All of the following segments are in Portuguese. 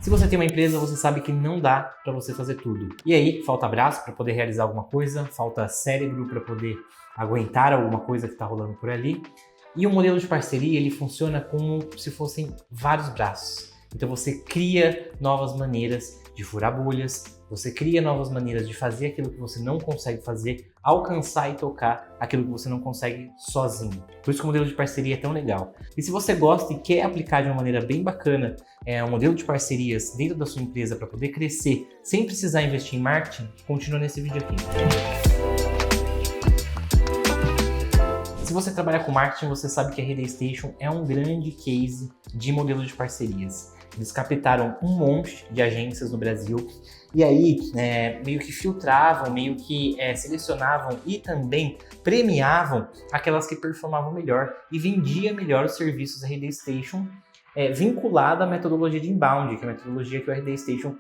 Se você tem uma empresa, você sabe que não dá para você fazer tudo. E aí, falta braço para poder realizar alguma coisa, falta cérebro para poder aguentar alguma coisa que está rolando por ali. E o modelo de parceria, ele funciona como se fossem vários braços. Então você cria novas maneiras de furar bolhas, você cria novas maneiras de fazer aquilo que você não consegue fazer, alcançar e tocar aquilo que você não consegue sozinho. Por isso que o modelo de parceria é tão legal. E se você gosta e quer aplicar de uma maneira bem bacana um modelo de parcerias dentro da sua empresa para poder crescer sem precisar investir em marketing, continua nesse vídeo aqui. Se você trabalha com marketing, você sabe que a Heyday Station é um grande case de modelo de parcerias. Eles captaram um monte de agências no Brasil e aí meio que filtravam, meio que selecionavam e também premiavam aquelas que performavam melhor e vendia melhor os serviços da Heyday Station, vinculada à metodologia de inbound, que é a metodologia que a Heyday Station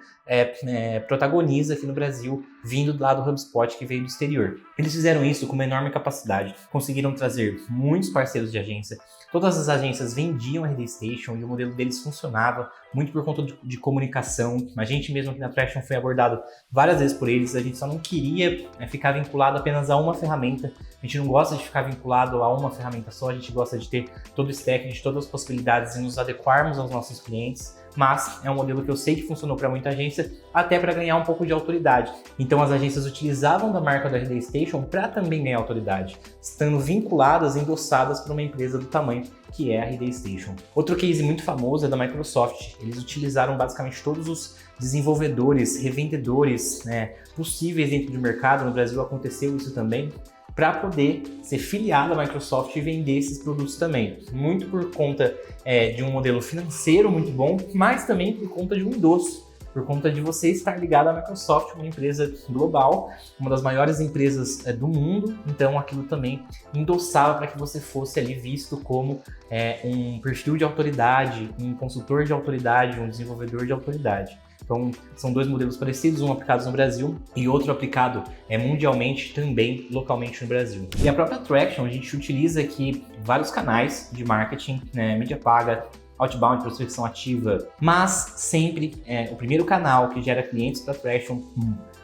protagoniza aqui no Brasil, vindo lá do HubSpot, que veio do exterior. Eles fizeram isso com uma enorme capacidade, conseguiram trazer muitos parceiros de agência, todas as agências vendiam a Heyday Station e o modelo deles funcionava muito por conta de comunicação. A gente mesmo aqui na Traction foi abordado várias vezes por eles, a gente só não queria ficar vinculado apenas a uma ferramenta, a gente não gosta de ficar vinculado a uma ferramenta só, a gente gosta de ter todo o stack, de todas as possibilidades e nos adequarmos aos nossos clientes, mas é um modelo que eu sei que funcionou para muita agência, até para ganhar um pouco de autoridade. Então as agências utilizavam da marca da Heyday Station para também ganhar autoridade, estando vinculadas, endossadas para uma empresa do tamanho que é a Heyday Station. Outro case muito famoso é da Microsoft. Eles utilizaram basicamente todos os desenvolvedores, revendedores possíveis dentro do mercado, no Brasil aconteceu isso também, para poder ser filiado à Microsoft e vender esses produtos também. Muito por conta de um modelo financeiro muito bom, mas também por conta de um endosso, por conta de você estar ligado à Microsoft, uma empresa global, uma das maiores empresas do mundo, então aquilo também endossava para que você fosse ali visto como um perfil de autoridade, um consultor de autoridade, um desenvolvedor de autoridade. Então, são dois modelos parecidos, um aplicado no Brasil e outro aplicado mundialmente, também localmente no Brasil. E a própria Traction, a gente utiliza aqui vários canais de marketing, mídia paga, outbound, prospecção ativa, mas sempre o primeiro canal que gera clientes para Traction,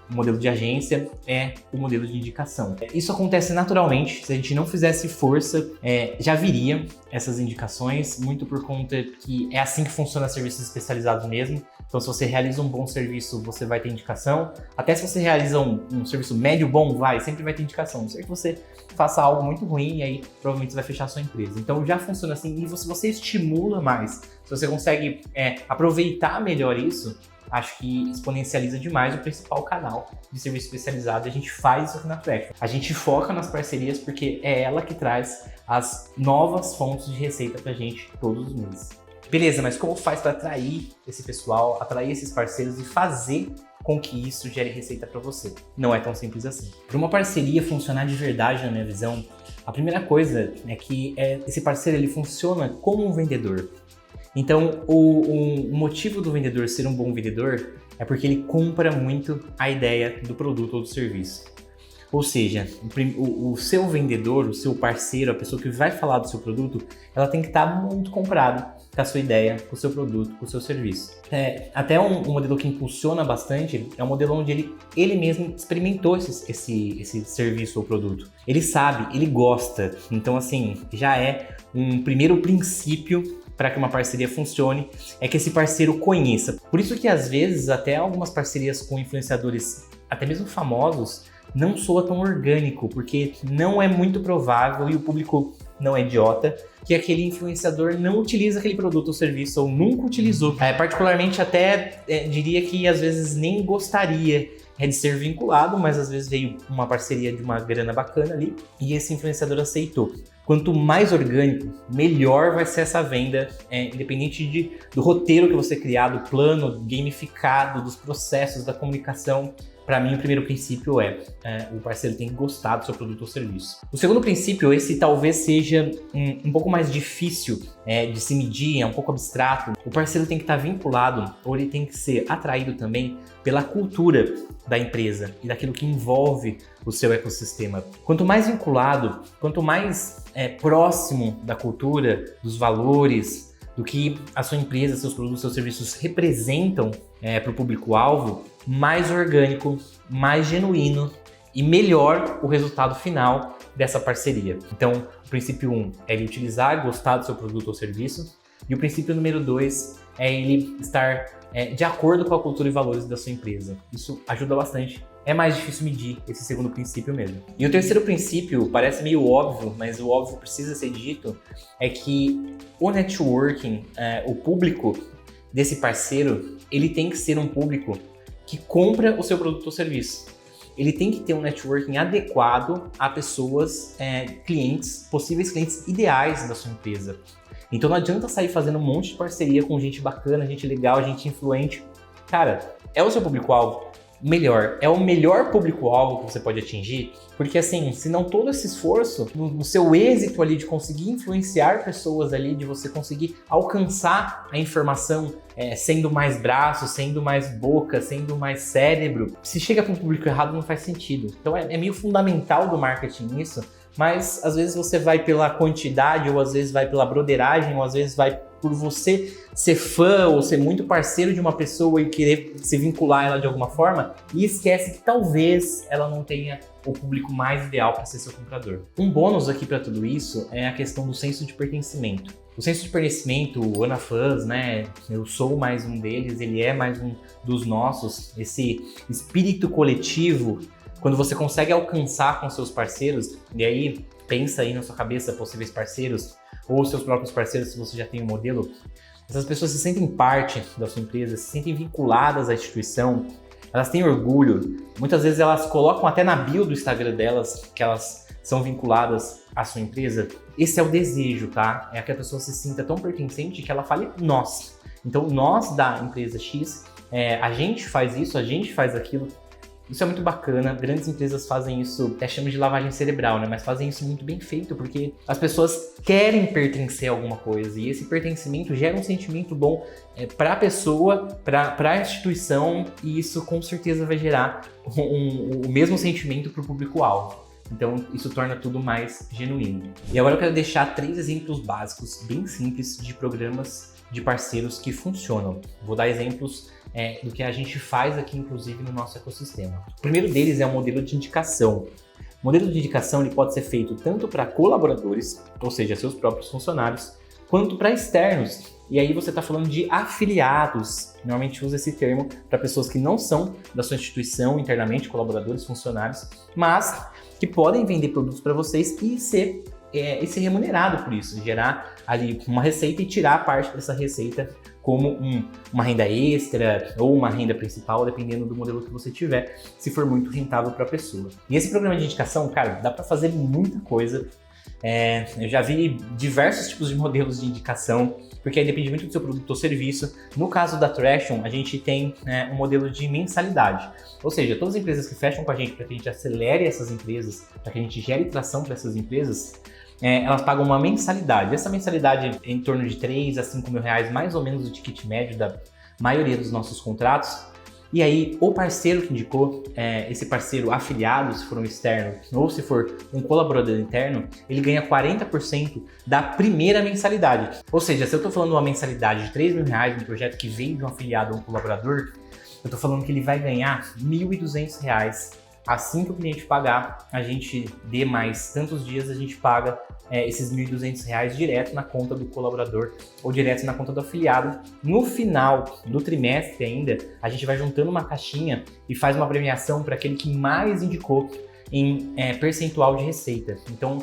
o modelo de agência, é o modelo de indicação. Isso acontece naturalmente, se a gente não fizesse força, já viria essas indicações, muito por conta que é assim que funciona serviços especializados mesmo. Então, se você realiza um bom serviço, você vai ter indicação. Até se você realiza um serviço médio bom, sempre vai ter indicação. Não sei que você faça algo muito ruim e aí provavelmente você vai fechar a sua empresa. Então, já funciona assim. E se você estimula mais, se você consegue aproveitar melhor isso, acho que exponencializa demais o principal canal de serviço especializado. A gente faz isso aqui na Traction. A gente foca nas parcerias porque é ela que traz as novas fontes de receita pra gente todos os meses. Beleza, mas como faz para atrair esse pessoal, atrair esses parceiros e fazer com que isso gere receita para você? Não é tão simples assim. Para uma parceria funcionar de verdade, na minha visão, a primeira coisa é que esse parceiro ele funciona como um vendedor. Então, o motivo do vendedor ser um bom vendedor é porque ele compra muito a ideia do produto ou do serviço. Ou seja, o seu vendedor, o seu parceiro, a pessoa que vai falar do seu produto, ela tem que estar muito comprada com a sua ideia, com o seu produto, com o seu serviço. Até um modelo que impulsiona bastante é um modelo onde ele mesmo experimentou esse serviço ou produto. Ele sabe, ele gosta. Então, assim, já é um primeiro princípio para que uma parceria funcione, é que esse parceiro conheça. Por isso que, às vezes, até algumas parcerias com influenciadores, até mesmo famosos, não soa tão orgânico, porque não é muito provável, e o público não é idiota, que aquele influenciador não utiliza aquele produto ou serviço, ou nunca utilizou. Particularmente, até diria que às vezes nem gostaria de ser vinculado, mas às vezes veio uma parceria de uma grana bacana ali, e esse influenciador aceitou. Quanto mais orgânico, melhor vai ser essa venda, independente do roteiro que você criar, do plano gamificado, dos processos, da comunicação. Para mim, o primeiro princípio o parceiro tem que gostar do seu produto ou serviço. O segundo princípio, esse talvez seja um pouco mais difícil de se medir, é um pouco abstrato. O parceiro tem que estar vinculado, ou ele tem que ser atraído também pela cultura da empresa e daquilo que envolve o seu ecossistema. Quanto mais vinculado, quanto mais próximo da cultura, dos valores, do que a sua empresa, seus produtos, seus serviços representam para o público-alvo, mais orgânico, mais genuíno e melhor o resultado final dessa parceria. Então, o princípio 1 é ele utilizar, gostar do seu produto ou serviço, e o princípio número 2 é ele estar de acordo com a cultura e valores da sua empresa. Isso ajuda bastante. É mais difícil medir esse segundo princípio mesmo. E o terceiro princípio, parece meio óbvio, mas o óbvio precisa ser dito, é que o networking, o público desse parceiro, ele tem que ser um público que compra o seu produto ou serviço. Ele tem que ter um networking adequado a pessoas, clientes, possíveis clientes ideais da sua empresa. Então não adianta sair fazendo um monte de parceria com gente bacana, gente legal, gente influente. Cara, é o seu público-alvo? Melhor, é o melhor público-alvo que você pode atingir, porque assim, se não todo esse esforço, no seu êxito ali de conseguir influenciar pessoas ali, de você conseguir alcançar a informação sendo mais braço, sendo mais boca, sendo mais cérebro, se chega para um público errado não faz sentido. Então é meio fundamental do marketing isso, mas às vezes você vai pela quantidade, ou às vezes vai pela broderagem, ou às vezes vai por você ser fã ou ser muito parceiro de uma pessoa e querer se vincular a ela de alguma forma, e esquece que talvez ela não tenha o público mais ideal para ser seu comprador. Um bônus aqui para tudo isso é a questão do senso de pertencimento. O senso de pertencimento, o AnaFans, né? Eu sou mais um deles, ele é mais um dos nossos, esse espírito coletivo, quando você consegue alcançar com seus parceiros, e aí pensa aí na sua cabeça possíveis parceiros, ou seus próprios parceiros, se você já tem um modelo, essas pessoas se sentem parte da sua empresa, se sentem vinculadas à instituição, elas têm orgulho, muitas vezes elas colocam até na bio do Instagram delas que elas são vinculadas à sua empresa. Esse é o desejo, tá? É que a pessoa se sinta tão pertencente que ela fale nós. Então, nós da empresa X, a gente faz isso, a gente faz aquilo. Isso é muito bacana, grandes empresas fazem isso, até chamam de lavagem cerebral, né? Mas fazem isso muito bem feito, porque as pessoas querem pertencer a alguma coisa, e esse pertencimento gera um sentimento bom para a pessoa, para a instituição, e isso com certeza vai gerar o mesmo sentimento para o público-alvo. Então, isso torna tudo mais genuíno. E agora eu quero deixar 3 exemplos básicos, bem simples, de programas de parceiros que funcionam. Vou dar exemplos do que a gente faz aqui, inclusive, no nosso ecossistema. O primeiro deles é o modelo de indicação. O modelo de indicação ele pode ser feito tanto para colaboradores, ou seja, seus próprios funcionários, quanto para externos. E aí você está falando de afiliados. Normalmente usa esse termo para pessoas que não são da sua instituição internamente, colaboradores, funcionários, mas que podem vender produtos para vocês e ser remunerado por isso, gerar ali uma receita e tirar parte dessa receita como uma renda extra ou uma renda principal, dependendo do modelo que você tiver, se for muito rentável para a pessoa. E esse programa de indicação, cara, dá para fazer muita coisa. Eu já vi diversos tipos de modelos de indicação, porque aí depende muito do seu produto ou serviço. No caso da Traction, a gente tem um modelo de mensalidade. Ou seja, todas as empresas que fecham com a gente para que a gente acelere essas empresas, para que a gente gere tração para essas empresas, elas pagam uma mensalidade. Essa mensalidade é em torno de 3 a 5 mil reais, mais ou menos o ticket médio da maioria dos nossos contratos. E aí, o parceiro que indicou, esse parceiro afiliado, se for um externo, ou se for um colaborador interno, ele ganha 40% da primeira mensalidade. Ou seja, se eu estou falando uma mensalidade de 3 mil reais, um projeto que vem de um afiliado ou um colaborador, eu estou falando que ele vai ganhar R$ 1.200. Assim que o cliente pagar, a gente dê mais tantos dias, a gente paga esses R$ 1.200 direto na conta do colaborador ou direto na conta do afiliado. No final do trimestre ainda, a gente vai juntando uma caixinha e faz uma premiação para aquele que mais indicou em percentual de receita. Então,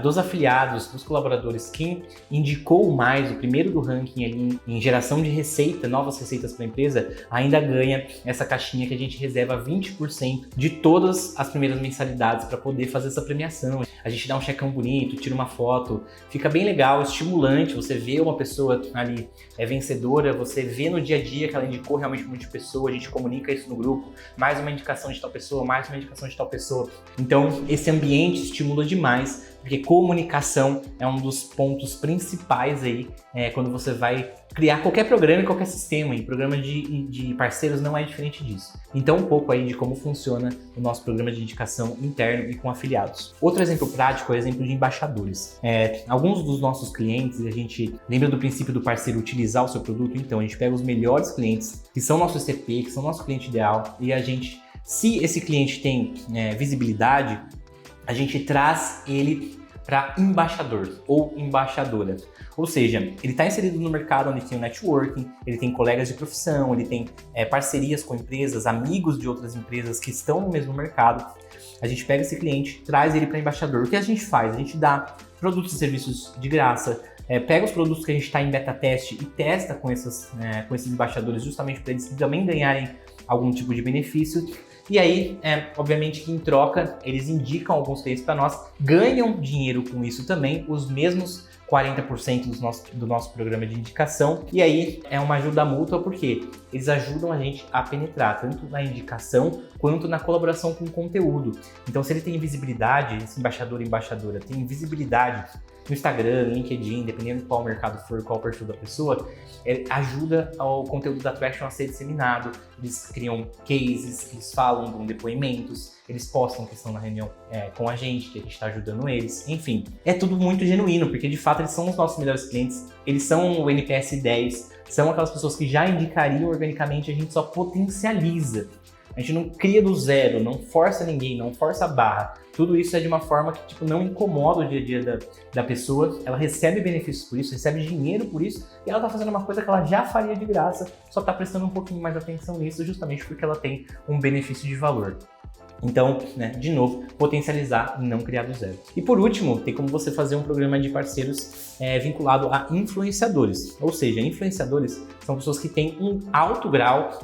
dos afiliados, dos colaboradores, quem indicou mais, o primeiro do ranking ali em geração de receita, novas receitas para a empresa, ainda ganha essa caixinha que a gente reserva 20% de todas as primeiras mensalidades para poder fazer essa premiação. A gente dá um checão bonito, tira uma foto, fica bem legal, estimulante, você vê uma pessoa ali vencedora, você vê no dia a dia que ela indicou realmente um monte de pessoa, a gente comunica isso no grupo, mais uma indicação de tal pessoa, mais uma indicação de tal pessoa. Então, esse ambiente estimula demais porque comunicação é um dos pontos principais aí quando você vai criar qualquer programa e qualquer sistema, e programa de parceiros não é diferente disso. Então, um pouco aí de como funciona o nosso programa de indicação interno e com afiliados. Outro exemplo prático é o exemplo de embaixadores. Alguns dos nossos clientes, a gente lembra do princípio do parceiro utilizar o seu produto, então a gente pega os melhores clientes, que são nosso CP, que são nosso cliente ideal, e a gente, se esse cliente tem visibilidade, a gente traz ele para embaixador ou embaixadora. Ou seja, ele está inserido no mercado onde tem o networking, ele tem colegas de profissão, ele tem parcerias com empresas, amigos de outras empresas que estão no mesmo mercado. A gente pega esse cliente, traz ele para embaixador. O que a gente faz? A gente dá produtos e serviços de graça, pega os produtos que a gente está em beta teste e testa com esses embaixadores justamente para eles também ganharem algum tipo de benefício. E aí, obviamente que em troca, eles indicam alguns clientes para nós, ganham dinheiro com isso também, os mesmos 40% do nosso programa de indicação. E aí é uma ajuda mútua porque eles ajudam a gente a penetrar, tanto na indicação quanto na colaboração com o conteúdo. Então, se ele tem visibilidade, esse embaixador ou embaixadora tem visibilidade no Instagram, LinkedIn, dependendo de qual mercado for, qual perfil da pessoa, ajuda o conteúdo da Traction a ser disseminado. Eles criam cases, eles falam, dão depoimentos, eles postam que estão na reunião com a gente está ajudando eles. Enfim, é tudo muito genuíno, porque de fato eles são os nossos melhores clientes, eles são o NPS 10, são aquelas pessoas que já indicariam organicamente, a gente só potencializa. A gente não cria do zero, não força ninguém, não força a barra. Tudo isso é de uma forma que não incomoda o dia a dia da pessoa. Ela recebe benefícios por isso, recebe dinheiro por isso, e ela está fazendo uma coisa que ela já faria de graça, só está prestando um pouquinho mais atenção nisso, justamente porque ela tem um benefício de valor. Então, de novo, potencializar e não criar do zero. E por último, tem como você fazer um programa de parceiros vinculado a influenciadores. Ou seja, influenciadores são pessoas que têm um alto grau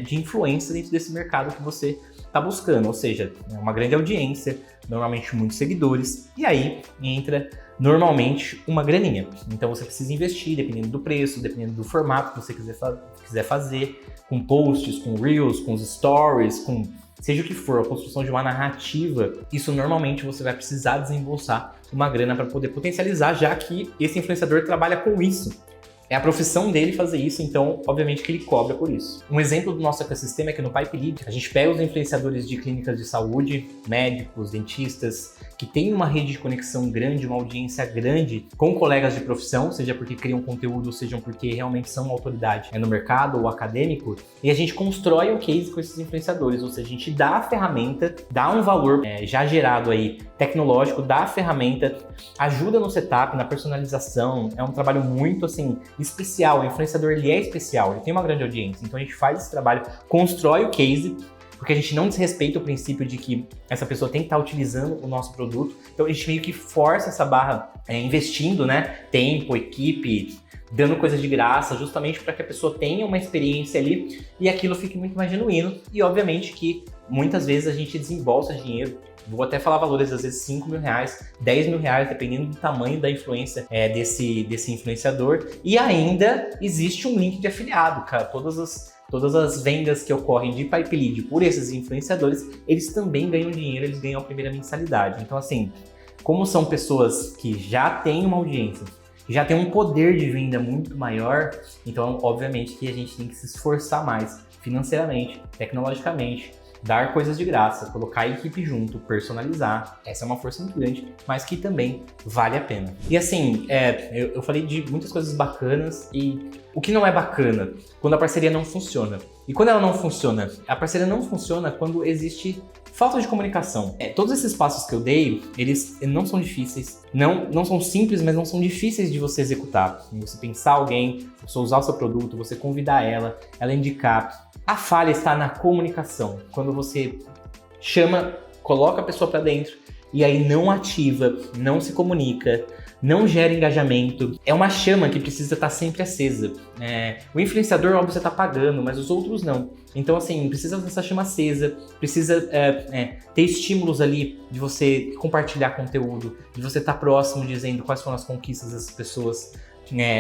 de influência dentro desse mercado que você está buscando. Ou seja, uma grande audiência, normalmente muitos seguidores, e aí entra normalmente uma graninha. Então você precisa investir, dependendo do preço, dependendo do formato que você quiser fazer, com posts, com reels, com os stories, com seja o que for, a construção de uma narrativa, isso normalmente você vai precisar desembolsar uma grana para poder potencializar, já que esse influenciador trabalha com isso. É a profissão dele fazer isso, então, obviamente, que ele cobra por isso. Um exemplo do nosso ecossistema é que no PipeLead, a gente pega os influenciadores de clínicas de saúde, médicos, dentistas, que têm uma rede de conexão grande, uma audiência grande com colegas de profissão, seja porque criam conteúdo, seja porque realmente são uma autoridade no mercado ou acadêmico, e a gente constrói um case com esses influenciadores, ou seja, a gente dá a ferramenta, dá um valor já gerado aí, tecnológico, dá a ferramenta, ajuda no setup, na personalização, é um trabalho muito, assim, especial. O influenciador, ele é especial, ele tem uma grande audiência, então a gente faz esse trabalho, constrói o case, porque a gente não desrespeita o princípio de que essa pessoa tem que estar utilizando o nosso produto, então a gente meio que força essa barra investindo, tempo, equipe, dando coisas de graça, justamente para que a pessoa tenha uma experiência ali e aquilo fique muito mais genuíno, e obviamente que muitas vezes a gente desembolsa dinheiro. Vou até falar valores, às vezes R$5.000, R$10.000, dependendo do tamanho da influência desse influenciador. E ainda existe um link de afiliado, cara. Todas as vendas que ocorrem de PipeLead por esses influenciadores, eles também ganham dinheiro, eles ganham a primeira mensalidade. Então, assim, como são pessoas que já têm uma audiência, já tem um poder de venda muito maior, então, obviamente, que a gente tem que se esforçar mais financeiramente, tecnologicamente, dar coisas de graça, colocar a equipe junto, personalizar. Essa é uma força muito grande, mas que também vale a pena. E assim, eu falei de muitas coisas bacanas e o que não é bacana quando a parceria não funciona. E quando ela não funciona? A parceria não funciona quando existe falta de comunicação. Todos esses passos que eu dei, eles não são difíceis, não são simples, mas não são difíceis de você executar. Você pensar alguém, você usar o seu produto, você convidar ela indicar. A falha está na comunicação. Quando você chama, coloca a pessoa para dentro e aí não ativa, não se comunica, não gera engajamento. É uma chama que precisa estar sempre acesa. O influenciador, óbvio, você está pagando, mas os outros não. Então, assim, precisa dessa chama acesa, precisa ter estímulos ali de você compartilhar conteúdo, de você estar próximo dizendo quais foram as conquistas dessas pessoas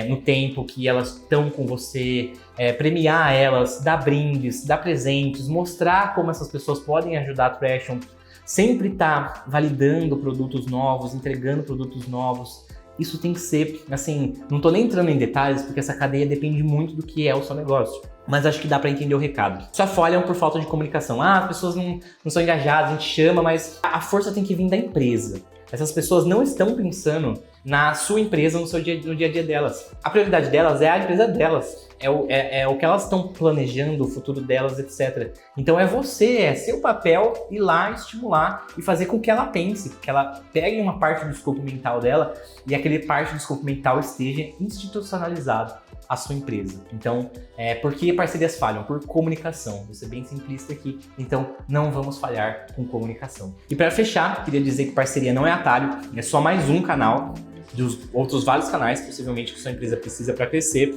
no tempo que elas estão com você, premiar elas, dar brindes, dar presentes, mostrar como essas pessoas podem ajudar a Traction sempre tá validando produtos novos, entregando produtos novos. Isso tem que ser, assim, não tô nem entrando em detalhes, porque essa cadeia depende muito do que é o seu negócio. Mas acho que dá para entender o recado. Só falham por falta de comunicação. As pessoas não são engajadas, a gente chama, mas a força tem que vir da empresa. Essas pessoas não estão pensando na sua empresa no dia a dia delas. A prioridade delas é a empresa delas. É o que elas estão planejando, o futuro delas, etc. Então é seu papel ir lá estimular e fazer com que ela pense, que ela pegue uma parte do escopo mental dela e aquele parte do escopo mental esteja institucionalizado à sua empresa. Então, por que parcerias falham? Por comunicação. Vou ser bem simplista aqui. Então, não vamos falhar com comunicação. E para fechar, queria dizer que parceria não é atalho, é só mais um canal dos outros vários canais, possivelmente, que sua empresa precisa para crescer.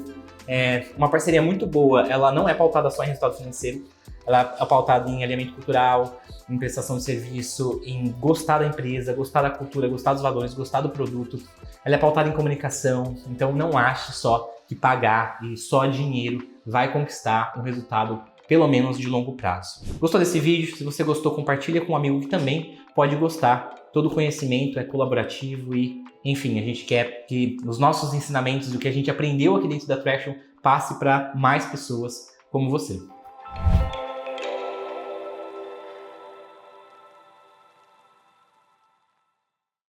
Uma parceria muito boa, ela não é pautada só em resultado financeiro, ela é pautada em alinhamento cultural, em prestação de serviço, em gostar da empresa, gostar da cultura, gostar dos valores, gostar do produto. Ela é pautada em comunicação, então não ache só que pagar e só dinheiro vai conquistar um resultado, pelo menos de longo prazo. Gostou desse vídeo? Se você gostou, compartilha com um amigo que também pode gostar. Todo conhecimento é colaborativo e, enfim, a gente quer que os nossos ensinamentos, o que a gente aprendeu aqui dentro da Traction, passe para mais pessoas como você.